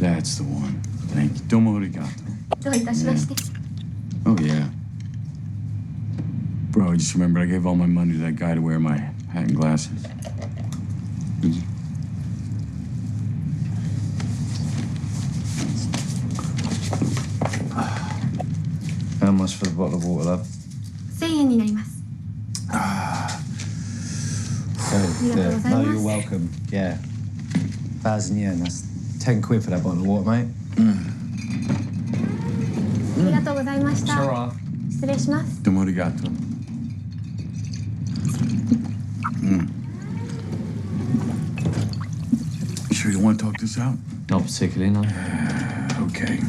That's the one. Thank you. Domo arigato. どういたしまして。Oh, yeah. Bro, I just remembered I gave all my money to that guy to wear my hat and glasses. How much for the bottle of water, love? 1000円になります。Yeah. No, you're welcome. Yeah. 1,000 yen. That's 10 quid for that bottle of water, mate. ありがとうございました。Sure. 失礼します。Domo arigato. You sure you want to talk this out? Not particularly, no. Okay.